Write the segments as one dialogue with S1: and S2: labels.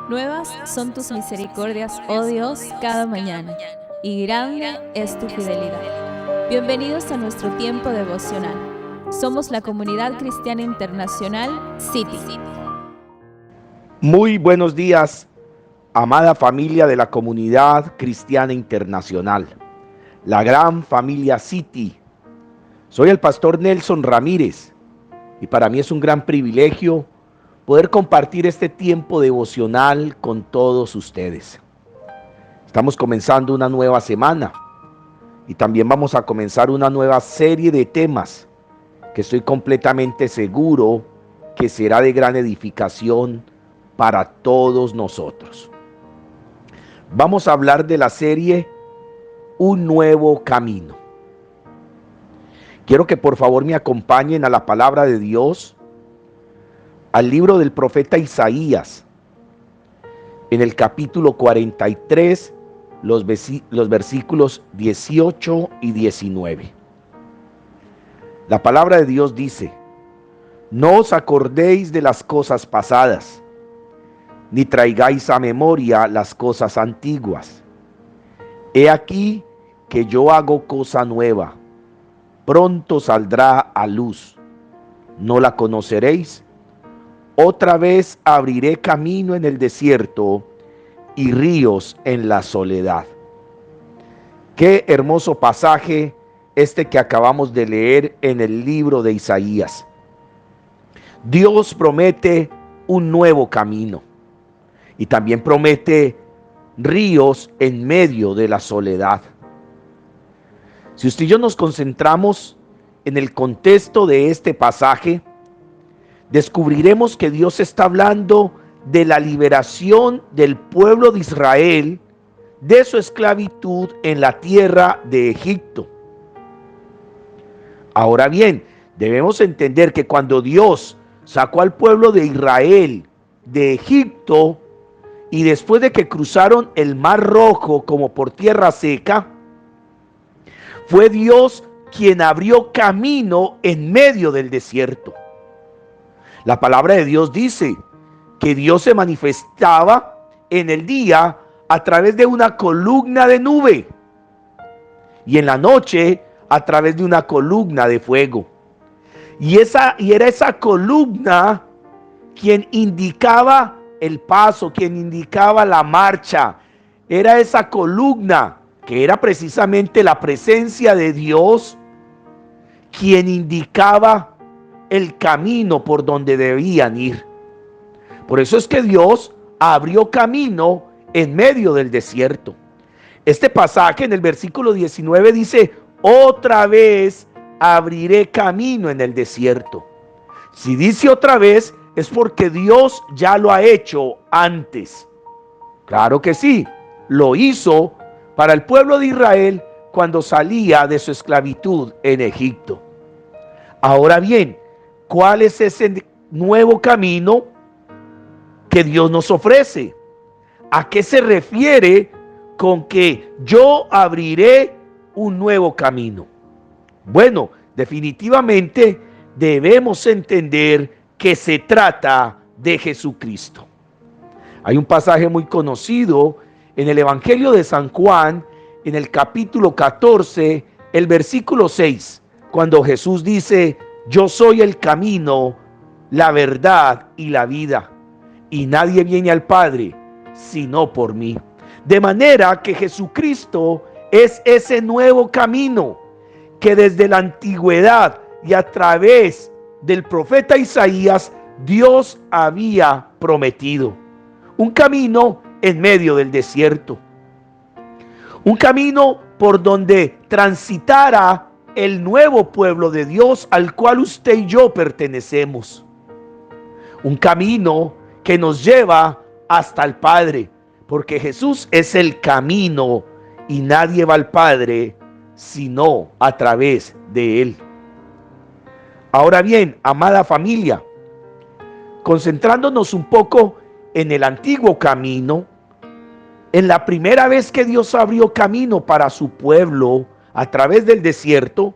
S1: Nuevas son tus misericordias, oh Dios, cada mañana, y grande es tu fidelidad. Bienvenidos a nuestro tiempo devocional. Somos la Comunidad Cristiana Internacional City.
S2: Muy buenos días, amada familia de la Comunidad Cristiana Internacional, la gran familia City. Soy el pastor Nelson Ramírez y para mí es un gran privilegio poder compartir este tiempo devocional con todos ustedes. Estamos comenzando una nueva semana y también vamos a comenzar una nueva serie de temas que estoy completamente seguro que será de gran edificación para todos nosotros. Vamos a hablar de la serie Un Nuevo Camino. Quiero que por favor me acompañen a la palabra de Dios, al libro del profeta Isaías, en el capítulo 43, los versículos 18 y 19. La palabra de Dios dice: no os acordéis de las cosas pasadas, ni traigáis a memoria las cosas antiguas. He aquí que yo hago cosa nueva, pronto saldrá a luz, ¿no la conoceréis? Otra vez abriré camino en el desierto y ríos en la soledad. Qué hermoso pasaje este que acabamos de leer en el libro de Isaías. Dios promete un nuevo camino y también promete ríos en medio de la soledad. Si usted y yo nos concentramos en el contexto de este pasaje, descubriremos que Dios está hablando de la liberación del pueblo de Israel de su esclavitud en la tierra de Egipto. Ahora bien, debemos entender que cuando Dios sacó al pueblo de Israel de Egipto y después de que cruzaron el Mar Rojo como por tierra seca, fue Dios quien abrió camino en medio del desierto. La palabra de Dios dice que Dios se manifestaba en el día a través de una columna de nube y en la noche a través de una columna de fuego. Y era esa columna quien indicaba el paso, quien indicaba la marcha. Era esa columna que era precisamente la presencia de Dios quien indicaba el camino por donde debían ir. Por eso es que Dios abrió camino en medio del desierto. Este pasaje en el versículo 19 dice: otra vez abriré camino en el desierto. Si dice otra vez, es porque Dios ya lo ha hecho antes. Claro que sí, lo hizo para el pueblo de Israel cuando salía de su esclavitud en Egipto. Ahora bien, ¿cuál es ese nuevo camino que Dios nos ofrece? ¿A qué se refiere con que yo abriré un nuevo camino? Bueno, definitivamente debemos entender que se trata de Jesucristo. Hay un pasaje muy conocido en el Evangelio de San Juan, en el capítulo 14, el versículo 6, cuando Jesús dice: yo soy el camino, la verdad y la vida, y nadie viene al Padre sino por mí. De manera que Jesucristo es ese nuevo camino que desde la antigüedad y a través del profeta Isaías Dios había prometido. Un camino en medio del desierto. Un camino por donde transitara el nuevo pueblo de Dios al cual usted y yo pertenecemos. Un camino que nos lleva hasta el Padre, porque Jesús es el camino y nadie va al Padre sino a través de Él. Ahora bien, amada familia, concentrándonos un poco en el antiguo camino, en la primera vez que Dios abrió camino para su pueblo a través del desierto,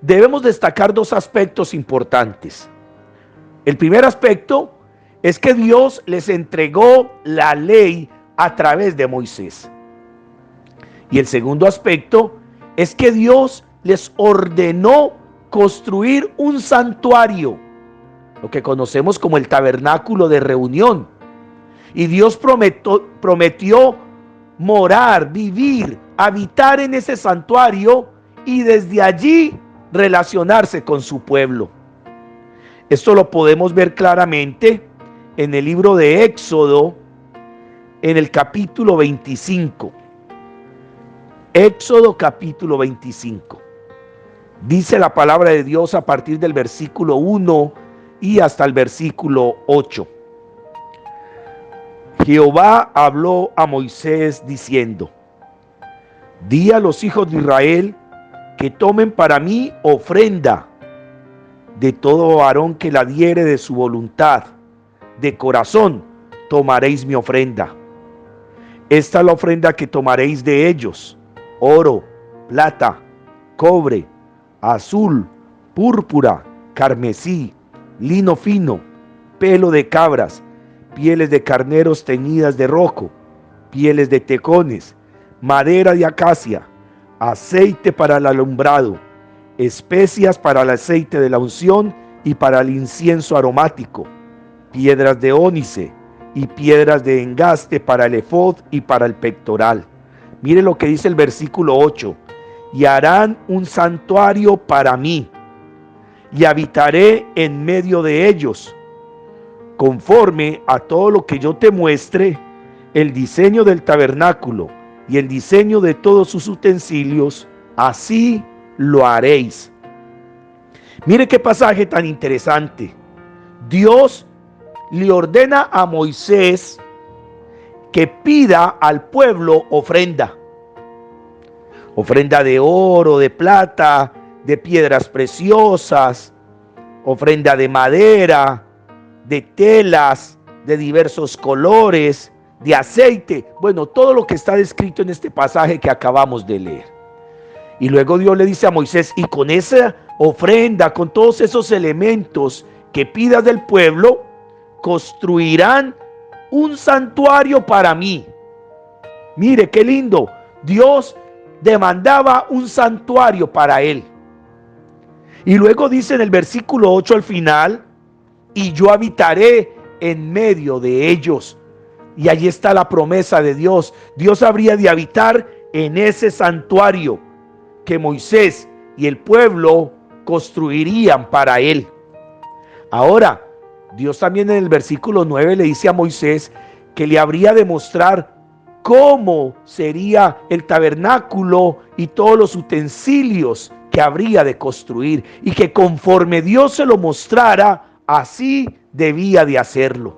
S2: debemos destacar dos aspectos importantes. El primer aspecto es que Dios les entregó la ley a través de Moisés. Y el segundo aspecto es que Dios les ordenó construir un santuario, lo que conocemos como el tabernáculo de reunión. Y Dios prometió morar, vivir, habitar en ese santuario y desde allí relacionarse con su pueblo. Esto lo podemos ver claramente en el libro de Éxodo, en el capítulo 25. Éxodo capítulo 25. Dice la palabra de Dios a partir del versículo 1 y hasta el versículo 8. Jehová habló a Moisés diciendo: di a los hijos de Israel que tomen para mí ofrenda de todo varón que la diere de su voluntad. De corazón tomaréis mi ofrenda. Esta es la ofrenda que tomaréis de ellos: oro, plata, cobre, azul, púrpura, carmesí, lino fino, pelo de cabras, pieles de carneros teñidas de rojo, pieles de tecones, madera de acacia, aceite para el alumbrado, especias para el aceite de la unción y para el incienso aromático, piedras de ónice y piedras de engaste para el efod y para el pectoral. Mire lo que dice el versículo 8: y harán un santuario para mí, y habitaré en medio de ellos. Conforme a todo lo que yo te muestre, el diseño del tabernáculo y el diseño de todos sus utensilios, así lo haréis. Mire qué pasaje tan interesante. Dios le ordena a Moisés que pida al pueblo ofrenda. Ofrenda de oro, de plata, de piedras preciosas, ofrenda de madera, de telas, de diversos colores, de aceite. Bueno, todo lo que está descrito en este pasaje que acabamos de leer. Y luego Dios le dice a Moisés: y con esa ofrenda, con todos esos elementos que pidas del pueblo, construirán un santuario para mí. Mire qué lindo. Dios demandaba un santuario para él. Y luego dice en el versículo 8 al final: y yo habitaré en medio de ellos. Y allí está la promesa de Dios. Dios habría de habitar en ese santuario que Moisés y el pueblo construirían para él. Ahora, Dios también en el versículo 9 le dice a Moisés que le habría de mostrar cómo sería el tabernáculo y todos los utensilios que habría de construir, y que conforme Dios se lo mostrara, así debía de hacerlo.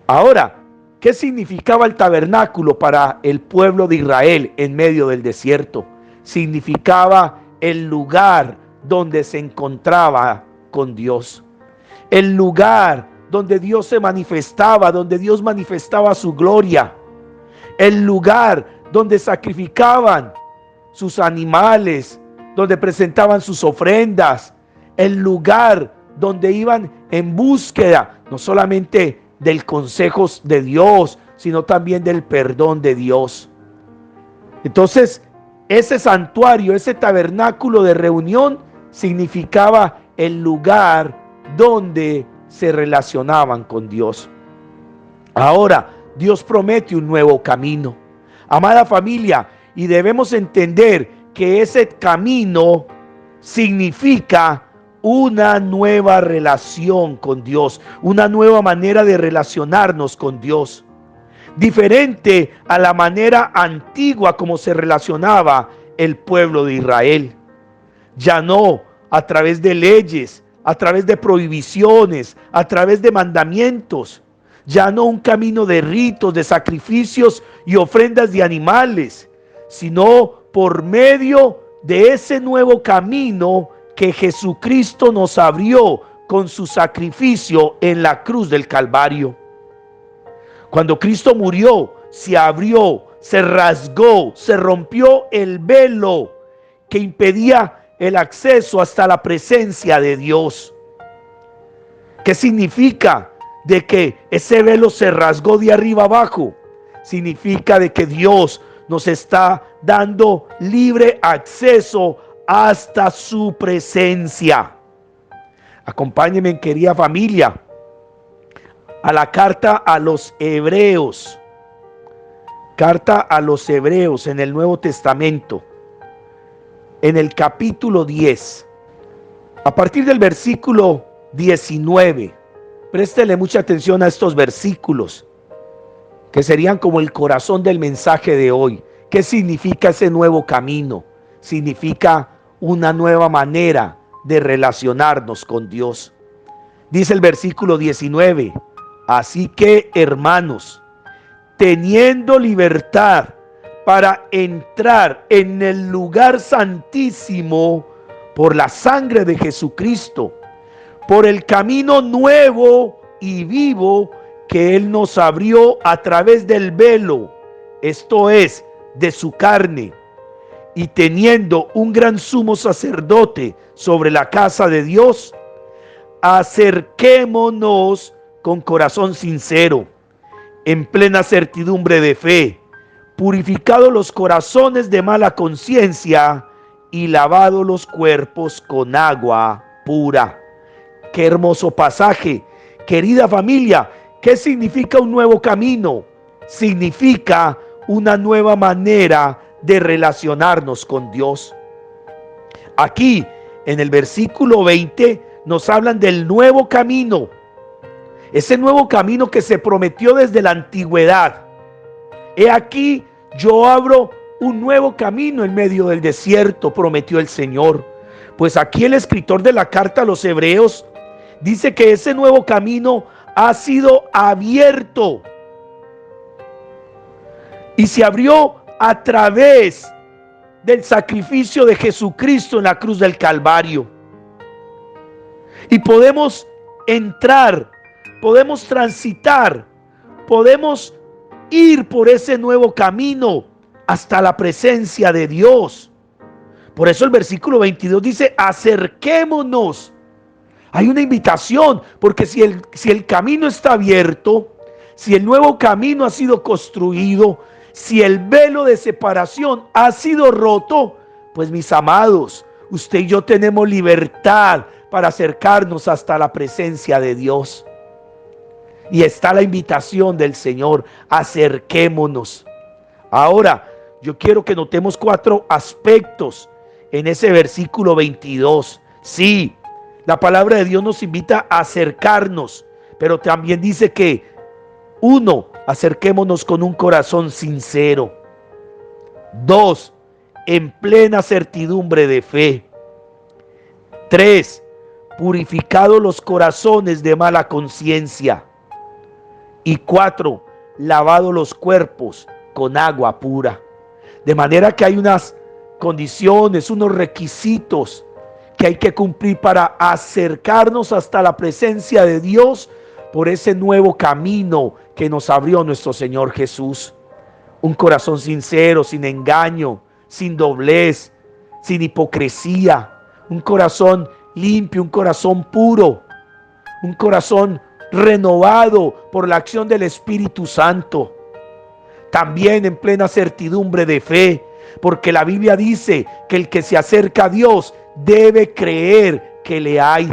S2: Ahora, ¿qué significaba el tabernáculo para el pueblo de Israel en medio del desierto? Significaba el lugar donde se encontraba con Dios, el lugar donde Dios se manifestaba, donde Dios manifestaba su gloria, el lugar donde sacrificaban sus animales, donde presentaban sus ofrendas, el lugar donde iban en búsqueda no solamente del consejo de Dios, sino también del perdón de Dios. Entonces, ese santuario, ese tabernáculo de reunión significaba el lugar donde se relacionaban con Dios. Ahora, Dios promete un nuevo camino. Amada familia, y debemos entender que ese camino significa una nueva relación con Dios, una nueva manera de relacionarnos con Dios, diferente a la manera antigua como se relacionaba el pueblo de Israel. Ya no a través de leyes, a través de prohibiciones, a través de mandamientos, ya no un camino de ritos, de sacrificios y ofrendas de animales, sino por medio de ese nuevo camino que Jesucristo nos abrió con su sacrificio en la cruz del Calvario. Cuando Cristo murió, se abrió, se rasgó, se rompió el velo que impedía el acceso hasta la presencia de Dios. ¿Qué significa? de que ese velo se rasgó de arriba abajo. Significa de que Dios nos está dando libre acceso hasta su presencia. Acompáñenme, querida familia, a la carta a los Hebreos. Carta a los Hebreos en el Nuevo Testamento, en el capítulo 10, a partir del versículo 19. Préstele mucha atención a estos versículos, que serían como el corazón del mensaje de hoy. ¿Qué significa ese nuevo camino? Significa una nueva manera de relacionarnos con Dios. Dice el versículo 19, así que, hermanos, teniendo libertad para entrar en el lugar santísimo por la sangre de Jesucristo, por el camino nuevo y vivo que Él nos abrió a través del velo, esto es, de su carne, y teniendo un gran sumo sacerdote sobre la casa de Dios, acerquémonos con corazón sincero, en plena certidumbre de fe, purificados los corazones de mala conciencia y lavados los cuerpos con agua pura. Qué hermoso pasaje, querida familia. ¿Qué significa un nuevo camino? Significa una nueva manera de relacionarnos con Dios. Aquí, en el versículo 20, nos hablan del nuevo camino. Ese nuevo camino que se prometió desde la antigüedad. He aquí, yo abro un nuevo camino en medio del desierto, prometió el Señor. Pues aquí el escritor de la carta a los Hebreos dice que ese nuevo camino ha sido abierto. Y se abrió a través del sacrificio de Jesucristo en la cruz del Calvario. Y podemos entrar, podemos transitar, podemos ir por ese nuevo camino hasta la presencia de Dios. Por eso el versículo 22 dice, acerquémonos. Hay una invitación, porque si el camino está abierto, si el nuevo camino ha sido construido, si el velo de separación ha sido roto, pues mis amados, usted y yo tenemos libertad para acercarnos hasta la presencia de Dios. Y está la invitación del Señor, acerquémonos. Ahora, yo quiero que notemos 4 aspectos en ese versículo 22. Sí, la palabra de Dios nos invita a acercarnos, pero también dice que 1, acerquémonos con un corazón sincero. 2, en plena certidumbre de fe. 3, purificados los corazones de mala conciencia. Y 4, lavados los cuerpos con agua pura. De manera que hay unas condiciones, unos requisitos que hay que cumplir para acercarnos hasta la presencia de Dios por ese nuevo camino que nos abrió nuestro Señor Jesús. Un corazón sincero, sin engaño, sin doblez, sin hipocresía. Un corazón limpio, un corazón puro, un corazón renovado por la acción del Espíritu Santo. También en plena certidumbre de fe, porque la Biblia dice que el que se acerca a Dios debe creer que le hay.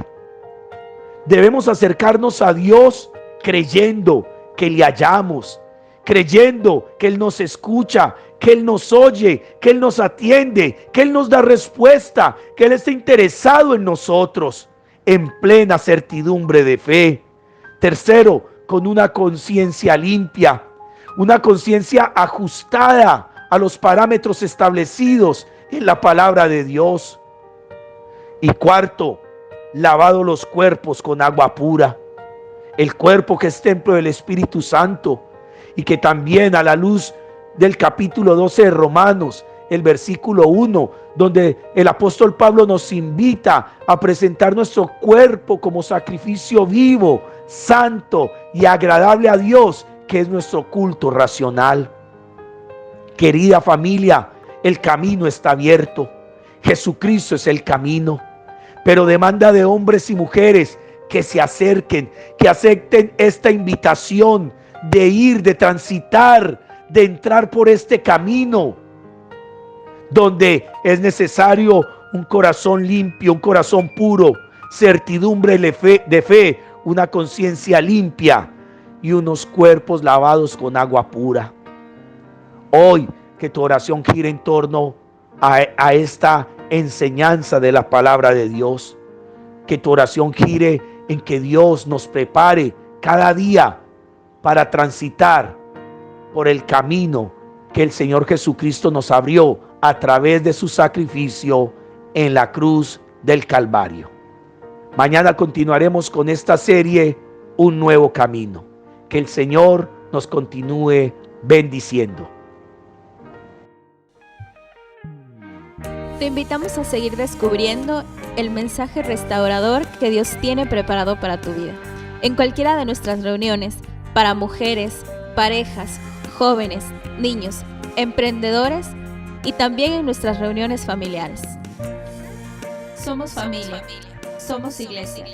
S2: Debemos acercarnos a Dios creyendo que le hallamos, creyendo que Él nos escucha, que Él nos oye, que Él nos atiende, que Él nos da respuesta, que Él está interesado en nosotros, en plena certidumbre de fe. Tercero, con una conciencia limpia, una conciencia ajustada a los parámetros establecidos en la palabra de Dios. Y cuarto, lavado los cuerpos con agua pura. El cuerpo que es templo del Espíritu Santo, y que también a la luz del capítulo 12 de Romanos, el versículo 1, donde el apóstol Pablo nos invita a presentar nuestro cuerpo como sacrificio vivo, santo y agradable a Dios, que es nuestro culto racional. Querida familia, el camino está abierto. Jesucristo es el camino, pero demanda de hombres y mujeres que se acerquen, que acepten esta invitación de ir, de transitar, de entrar por este camino, donde es necesario un corazón limpio, un corazón puro, certidumbre de fe, una conciencia limpia y unos cuerpos lavados con agua pura. Hoy que tu oración gire en torno a esta enseñanza de la palabra de Dios, que tu oración gire en que Dios nos prepare cada día para transitar por el camino que el Señor Jesucristo nos abrió a través de su sacrificio en la cruz del Calvario. Mañana continuaremos con esta serie, Un Nuevo Camino. Que el Señor nos continúe bendiciendo.
S1: Te invitamos a seguir descubriendo el mensaje restaurador que Dios tiene preparado para tu vida. En cualquiera de nuestras reuniones, para mujeres, parejas, jóvenes, niños, emprendedores y también en nuestras reuniones familiares. Somos familia, somos iglesia.